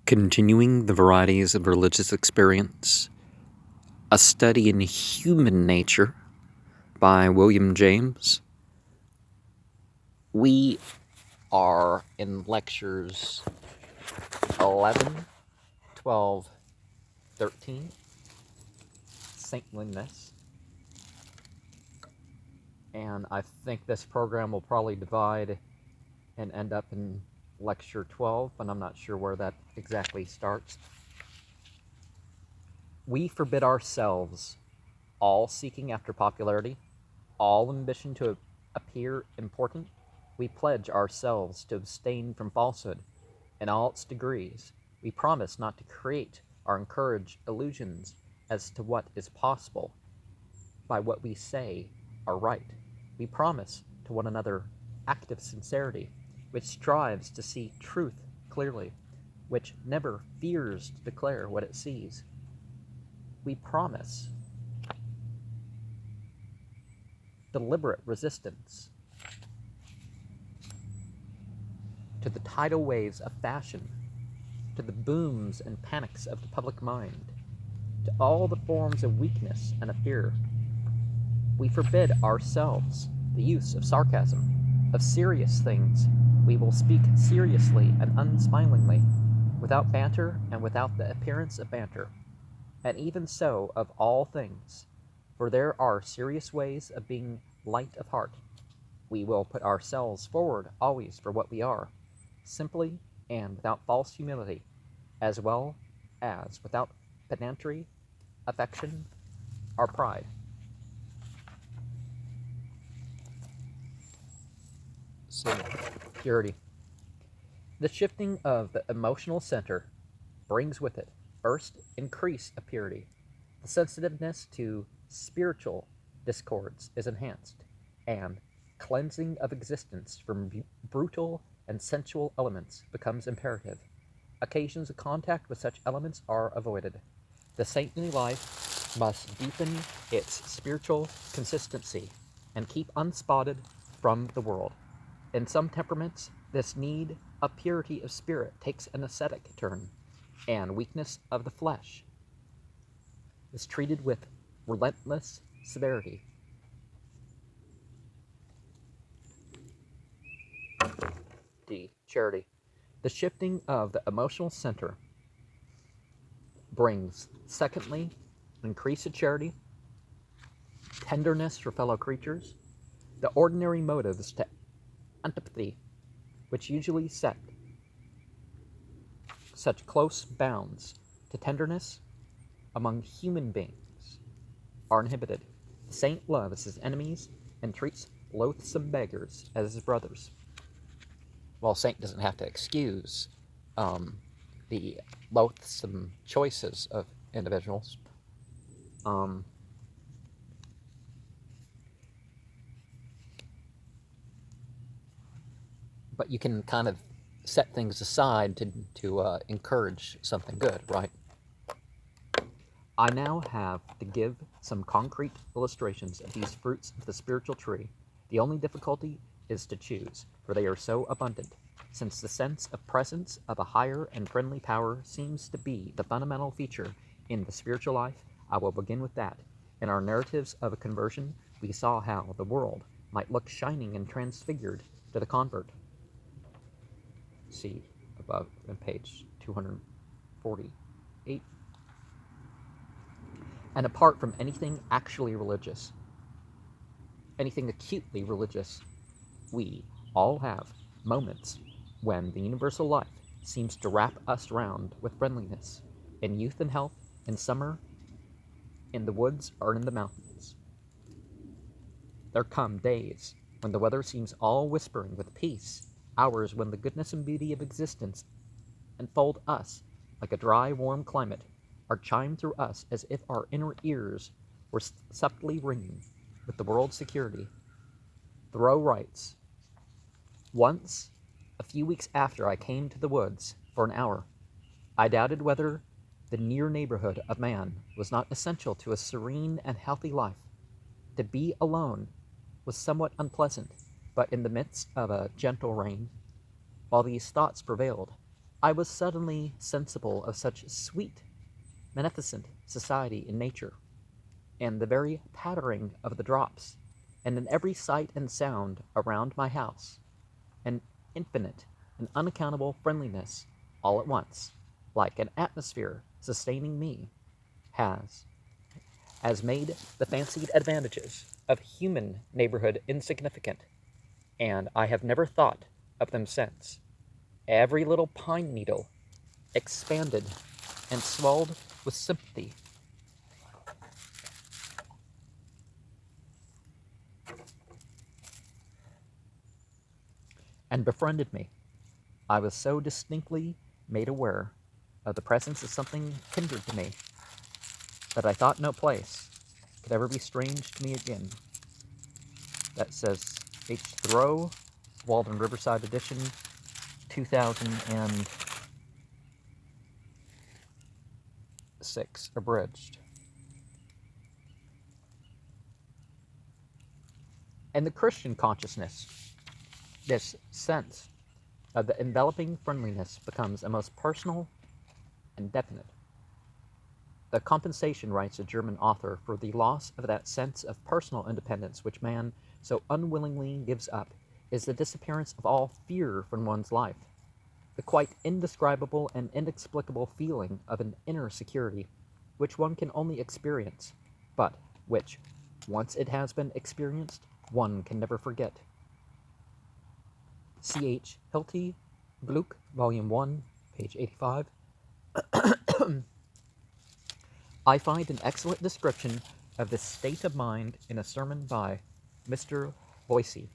Continuing the Varieties of Religious Experience, a study in human nature by William James. We are in lectures 11, 12, 13, Saintliness, and I think this program will probably divide and end up in lecture 12, but I'm not sure where that exactly starts. We forbid ourselves all seeking after popularity, all ambition to appear important. We pledge ourselves to abstain from falsehood in all its degrees. We promise not to create or encourage illusions as to what is possible by what we say are right. We promise to one another active sincerity, which strives to see truth clearly, which never fears to declare what it sees. We promise deliberate resistance to the tidal waves of fashion, to the booms and panics of the public mind, to all the forms of weakness and of fear. We forbid ourselves the use of sarcasm, of serious things. We will speak seriously and unsmilingly, without banter and without the appearance of banter. And even so of all things, for there are serious ways of being light of heart. We will put ourselves forward always for what we are, simply and without false humility, as well as without pedantry, affection, or pride. So, purity. The shifting of the emotional center brings with it, first, increase of purity. The sensitiveness to spiritual discords is enhanced, and cleansing of existence from brutal and sensual elements becomes imperative. Occasions of contact with such elements are avoided. The saintly life must deepen its spiritual consistency and keep unspotted from the world. In some temperaments, this need of purity of spirit takes an ascetic turn, and weakness of the flesh is treated with relentless severity. D. Charity. The shifting of the emotional center brings, secondly, increase of charity, tenderness for fellow creatures, the ordinary motives to antipathy, which usually set such close bounds to tenderness among human beings, are inhibited. The saint loves his enemies and treats loathsome beggars as his brothers. Well, saint doesn't have to excuse the loathsome choices of individuals. But you can kind of set things aside to encourage something good, right? I now have to give some concrete illustrations of these fruits of the spiritual tree. The only difficulty is to choose, for they are so abundant. Since the sense of presence of a higher and friendly power seems to be the fundamental feature in the spiritual life, I will begin with that. In our narratives of a conversion, we saw how the world might look shining and transfigured to the convert. See above on page 248. And apart from anything actually religious, anything acutely religious, we all have moments when the universal life seems to wrap us round with friendliness, in youth and health, in summer, in the woods or in the mountains. There come days when the weather seems all whispering with peace, hours when the goodness and beauty of existence enfold us like a dry, warm climate, are chimed through us as if our inner ears were subtly ringing with the world's security. Thoreau writes, "Once, a few weeks after I came to the woods for an hour, I doubted whether the near neighborhood of man was not essential to a serene and healthy life. To be alone was somewhat unpleasant, but in the midst of a gentle rain, while these thoughts prevailed, I was suddenly sensible of such sweet, beneficent society in nature, and the very pattering of the drops, and in every sight and sound around my house, an infinite and unaccountable friendliness all at once, like an atmosphere sustaining me, has made the fancied advantages of human neighborhood insignificant, and I have never thought of them since. Every little pine needle expanded and swelled with sympathy, and befriended me. I was so distinctly made aware of the presence of something kindred to me that I thought no place could ever be strange to me again. That says H. Thoreau, Walden Riverside Edition, 2006, abridged. And the Christian consciousness, this sense of the enveloping friendliness, becomes a most personal and definite. The compensation, writes a German author, for the loss of that sense of personal independence which man so unwillingly gives up is the disappearance of all fear from one's life, the quite indescribable and inexplicable feeling of an inner security which one can only experience, but which, once it has been experienced, one can never forget. C.H. Hilty, Gluck, Volume 1, page 85. I find an excellent description of this state of mind in a sermon by Mr. Boyce.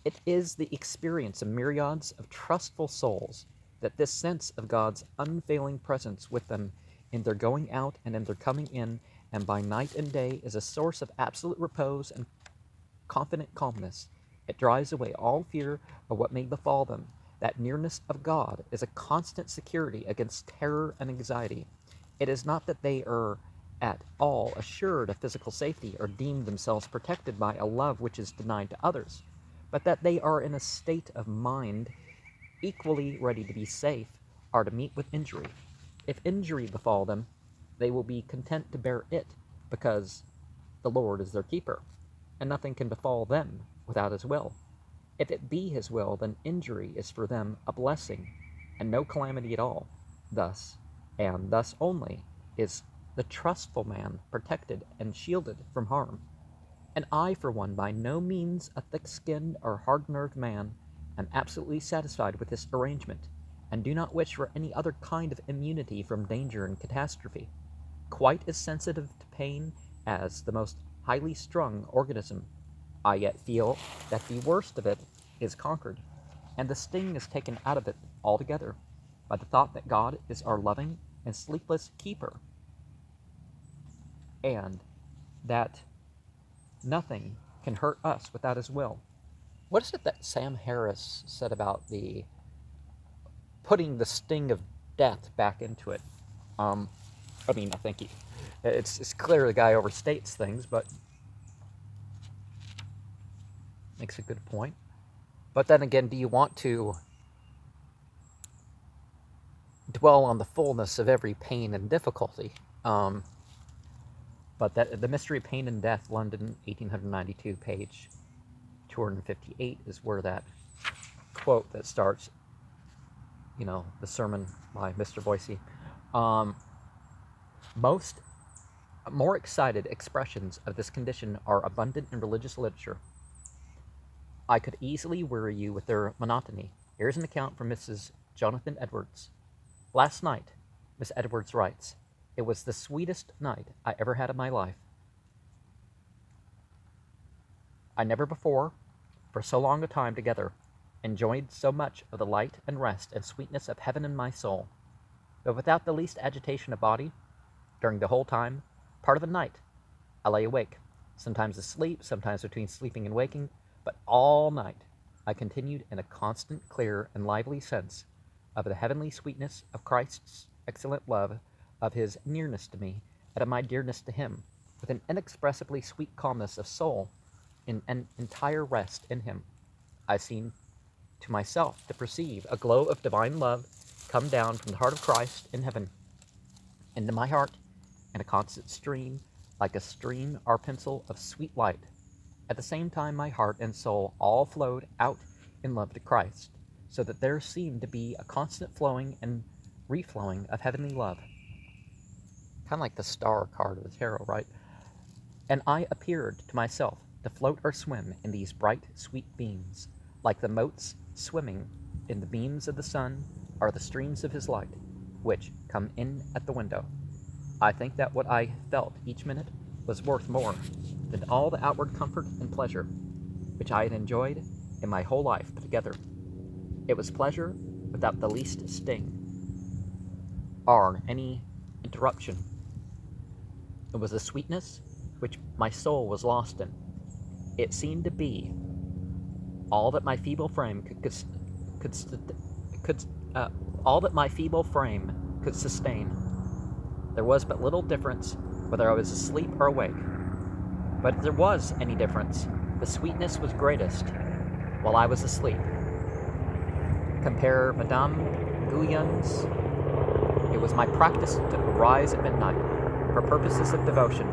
It is the experience of myriads of trustful souls that this sense of God's unfailing presence with them in their going out and in their coming in, and by night and day, is a source of absolute repose and confident calmness. It drives away all fear of what may befall them. That nearness of God is a constant security against terror and anxiety. It is not that they are at all assured of physical safety or deem themselves protected by a love which is denied to others, but that they are in a state of mind equally ready to be safe or to meet with injury. If injury befall them, they will be content to bear it, because the Lord is their keeper, and nothing can befall them without his will. If it be his will, then injury is for them a blessing, and no calamity at all. Thus, and thus only, is the trustful man protected and shielded from harm. And I, for one, by no means a thick-skinned or hard-nerved man, am absolutely satisfied with this arrangement, and do not wish for any other kind of immunity from danger and catastrophe. Quite as sensitive to pain as the most highly strung organism, I yet feel that the worst of it is conquered, and the sting is taken out of it altogether, by the thought that God is our loving and sleepless keeper, and that nothing can hurt us without his will. What is it that Sam Harris said about the putting the sting of death back into it? I think it's clear the guy overstates things, but makes a good point. But then again, do you want to dwell on the fullness of every pain and difficulty? But that the Mystery of Pain and Death, London, 1892, page 258, is where that quote that starts, the sermon by Mr. Boyce. Most more excited expressions of this condition are abundant in religious literature. I could easily weary you with their monotony. Here's an account from Mrs. Jonathan Edwards. Last night, Miss Edwards writes, it was the sweetest night I ever had in my life. I never before, for so long a time together, enjoyed so much of the light and rest and sweetness of heaven in my soul, but without the least agitation of body. During the whole time, part of the night, I lay awake, sometimes asleep, sometimes between sleeping and waking, but all night I continued in a constant, clear, and lively sense of the heavenly sweetness of Christ's excellent love, of his nearness to me, and of my dearness to him, with an inexpressibly sweet calmness of soul, in an entire rest in him. I seemed to myself to perceive a glow of divine love come down from the heart of Christ in heaven into my heart in a constant stream, like a stream or pencil of sweet light. At the same time, my heart and soul all flowed out in love to Christ, so that there seemed to be a constant flowing and reflowing of heavenly love. Kind of like the star card of the tarot, right? And I appeared to myself to float or swim in these bright, sweet beams, like the motes swimming in the beams of the sun or the streams of his light, which come in at the window. I think that what I felt each minute was worth more than all the outward comfort and pleasure which I had enjoyed in my whole life put together. It was pleasure without the least sting or any interruption. It was a sweetness which my soul was lost in. It seemed to be all that my feeble frame could sustain. There was but little difference whether I was asleep or awake. But if there was any difference, the sweetness was greatest while I was asleep. Compare Madame Guyon's. It was my practice to rise at midnight for purposes of devotion.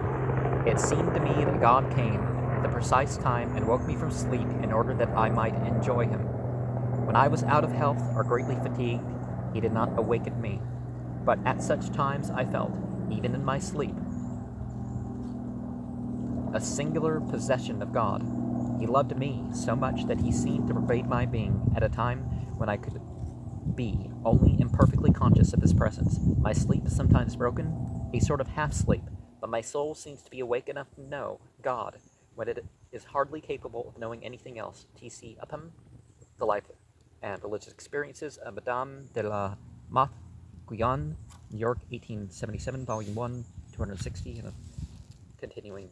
It seemed to me that God came at the precise time and woke me from sleep in order that I might enjoy him. When I was out of health or greatly fatigued, he did not awaken me. But at such times I felt, even in my sleep, a singular possession of God. He loved me so much that he seemed to pervade my being at a time when I could be only imperfectly conscious of his presence. My sleep is sometimes broken, a sort of half-sleep, but my soul seems to be awake enough to know God when it is hardly capable of knowing anything else. T.C. Upham, The Life and Religious Experiences of Madame de la Motte Guyon, New York, 1877, Volume 1, 260, and continuing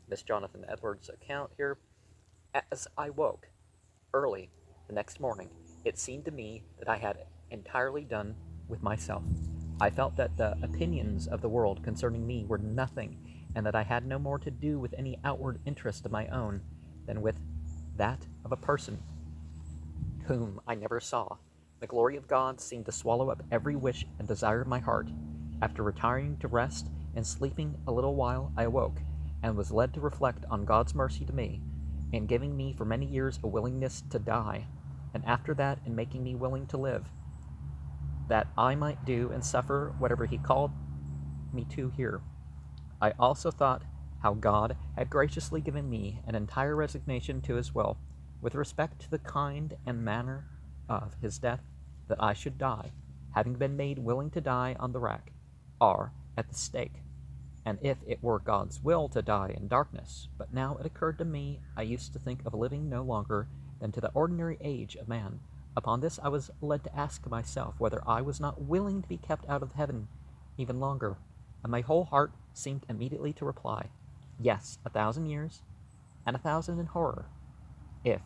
Miss Jonathan Edwards' account here. As I woke early the next morning, it seemed to me that I had entirely done with myself. I felt that the opinions of the world concerning me were nothing, and that I had no more to do with any outward interest of my own than with that of a person whom I never saw. The glory of God seemed to swallow up every wish and desire of my heart. After retiring to rest and sleeping a little while, I awoke, and was led to reflect on God's mercy to me, in giving me for many years a willingness to die, and after that in making me willing to live, that I might do and suffer whatever he called me to here. I also thought how God had graciously given me an entire resignation to his will, with respect to the kind and manner of his death, that I should die, having been made willing to die on the rack, or at the stake, and if it were God's will to die in darkness. But now it occurred to me I used to think of living no longer than to the ordinary age of man. Upon this I was led to ask myself whether I was not willing to be kept out of heaven even longer, and my whole heart seemed immediately to reply, yes, 1,000 years, and 1,000 in horror, if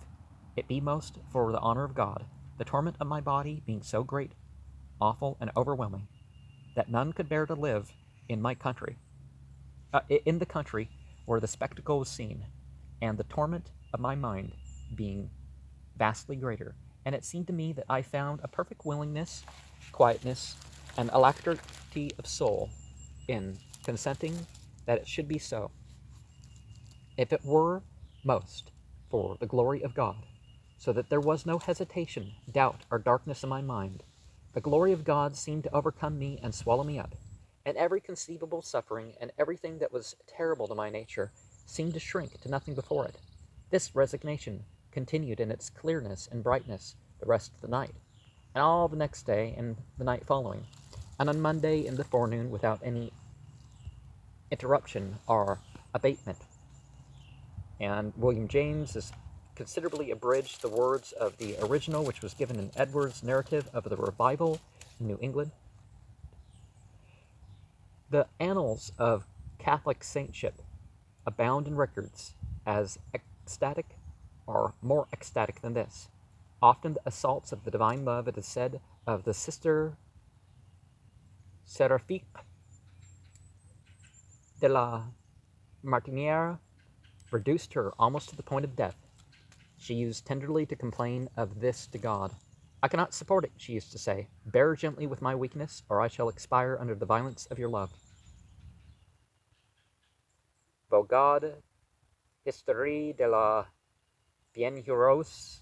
it be most for the honor of God, the torment of my body being so great, awful, and overwhelming, that none could bear to live in my country, in the country where the spectacle was seen, and the torment of my mind being vastly greater. And it seemed to me that I found a perfect willingness, quietness, and alacrity of soul in consenting that it should be so, if it were most for the glory of God, so that there was no hesitation, doubt, or darkness in my mind. The glory of God seemed to overcome me and swallow me up, and every conceivable suffering and everything that was terrible to my nature seemed to shrink to nothing before it. This resignation continued in its clearness and brightness the rest of the night, and all the next day and the night following, and on Monday in the forenoon without any interruption or abatement. And William James has considerably abridged the words of the original, which was given in Edwards' narrative of the revival in New England. The annals of Catholic saintship abound in records as ecstatic or more ecstatic than this. Often the assaults of the divine love, it is said, of the Sister Seraphique de la Martiniere reduced her almost to the point of death. She used tenderly to complain of this to God. I cannot support it, she used to say. Bear gently with my weakness, or I shall expire under the violence of your love. Bogad, Histoire de la Bienheureuse,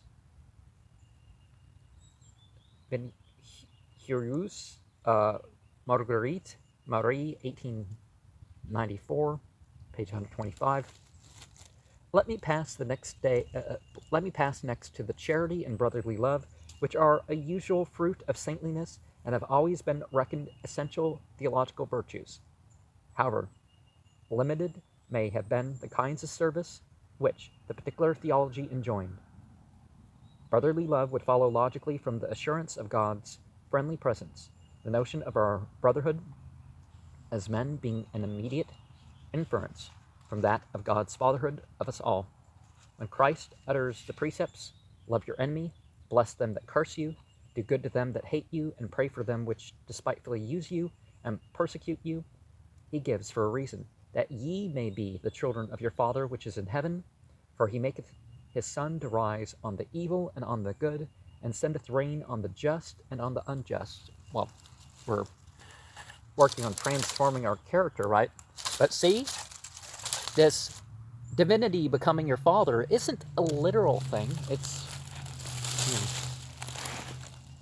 Marguerite, Marie, 1894, page 125. Let me pass next to the charity and brotherly love, which are a usual fruit of saintliness and have always been reckoned essential theological virtues. However, limited may have been the kinds of service which the particular theology enjoined. Brotherly love would follow logically from the assurance of God's friendly presence, the notion of our brotherhood as men being an immediate inference from that of God's fatherhood of us all. When Christ utters the precepts, love your enemy, bless them that curse you, do good to them that hate you, and pray for them which despitefully use you and persecute you, he gives for a reason, that ye may be the children of your Father which is in heaven, for he maketh his sun to rise on the evil and on the good, and sendeth rain on the just and on the unjust. Well, we're working on transforming our character, right? But see, this divinity becoming your father isn't a literal thing. It's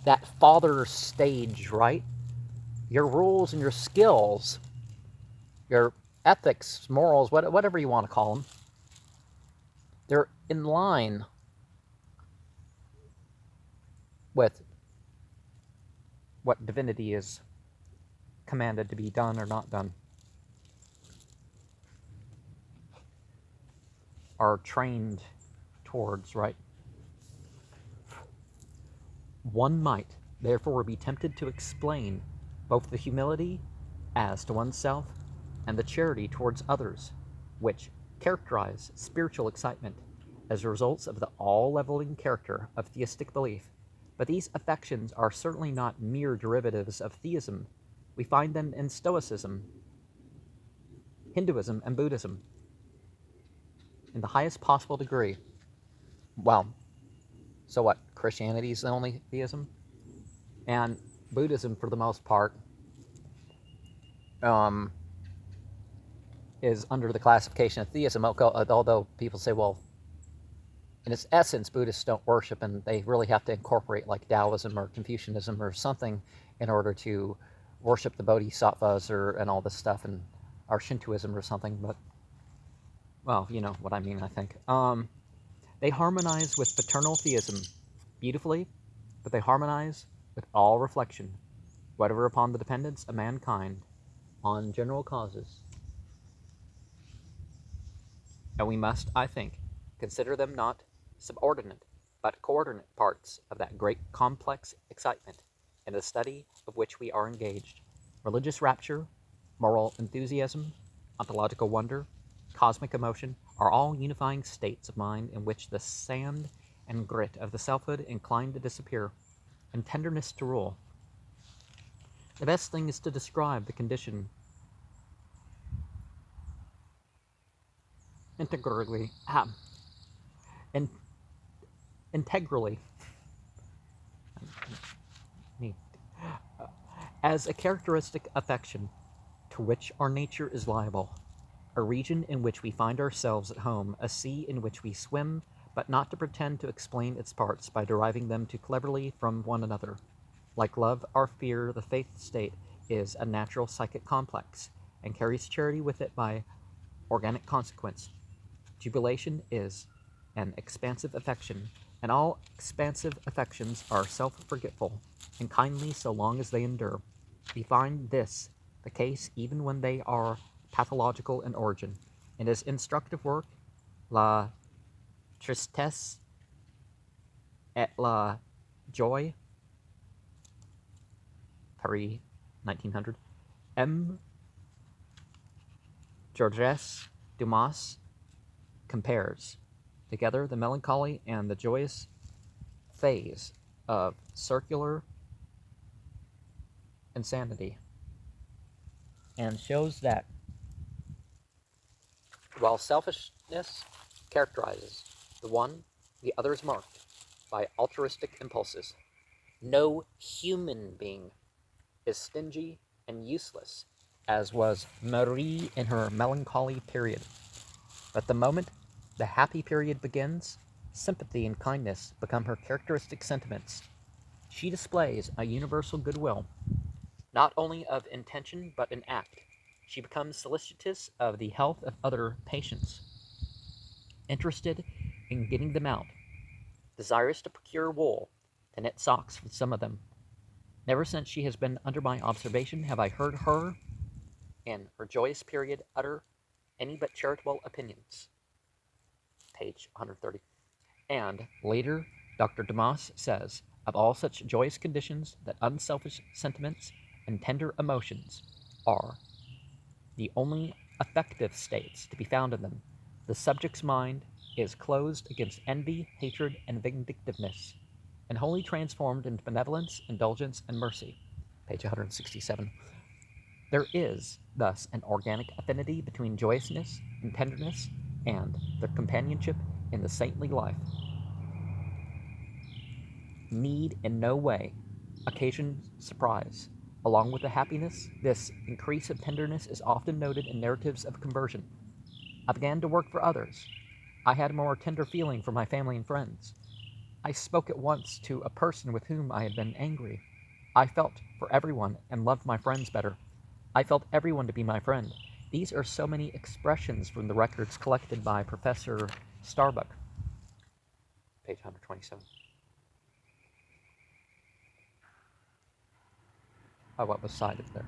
that father stage, right? Your rules and your skills, your ethics, morals, whatever you want to call them, they're in line with what divinity is commanded to be done or not done, are trained towards, right? One might, therefore, be tempted to explain both the humility as to oneself and the charity towards others, which characterize spiritual excitement as results of the all-leveling character of theistic belief. But these affections are certainly not mere derivatives of theism. We find them in Stoicism, Hinduism, and Buddhism in the highest possible degree. Well, so what? Christianity is the only theism? And Buddhism, for the most part, is under the classification of theism, although people say, well, in its essence, Buddhists don't worship, and they really have to incorporate like Taoism or Confucianism or something in order to worship the bodhisattvas and all this stuff, or Shintoism or something. But, well, you know what I mean, I think. They harmonize with paternal theism beautifully, but they harmonize with all reflection, whatever upon the dependence of mankind on general causes. And we must, I think, consider them not subordinate, but coordinate parts of that great complex excitement in the study of which we are engaged. Religious rapture, moral enthusiasm, ontological wonder, cosmic emotion are all unifying states of mind in which the sand and grit of the selfhood incline to disappear, and tenderness to rule. The best thing is to describe the condition integrally, as a characteristic affection to which our nature is liable, a region in which we find ourselves at home, a sea in which we swim, but not to pretend to explain its parts by deriving them too cleverly from one another. Like love or fear, the faith state is a natural psychic complex, and carries charity with it by organic consequence. Jubilation is an expansive affection, and all expansive affections are self-forgetful and kindly so long as they endure. We find this the case even when they are pathological in origin. In his instructive work, La Tristesse et la Joie, Paris, 1900, M. Georges Dumas compares together the melancholy and the joyous phase of circular insanity, and shows that while selfishness characterizes the one, the other is marked by altruistic impulses. No human being is stingy and useless, as was Marie in her melancholy period. But the moment the happy period begins, sympathy and kindness become her characteristic sentiments. She displays a universal goodwill, not only of intention but in act. She becomes solicitous of the health of other patients, interested in getting them out, desirous to procure wool, to knit socks for some of them. Never since she has been under my observation have I heard her, in her joyous period, utter any but charitable opinions. Page 130. And later, Dr. Dumas says, of all such joyous conditions, that unselfish sentiments and tender emotions are the only effective states to be found in them. The subject's mind is closed against envy, hatred, and vindictiveness, and wholly transformed into benevolence, indulgence, and mercy. Page 167. There is, thus, an organic affinity between joyousness and tenderness, and their companionship in the saintly life need in no way occasion surprise. Along with the happiness, this increase of tenderness is often noted in narratives of conversion. I began to work for others. I had a more tender feeling for my family and friends. I spoke at once to a person with whom I had been angry. I felt for everyone and loved my friends better. I felt everyone to be my friend. These are so many expressions from the records collected by Professor Starbuck. Page 127. Oh, what was cited there?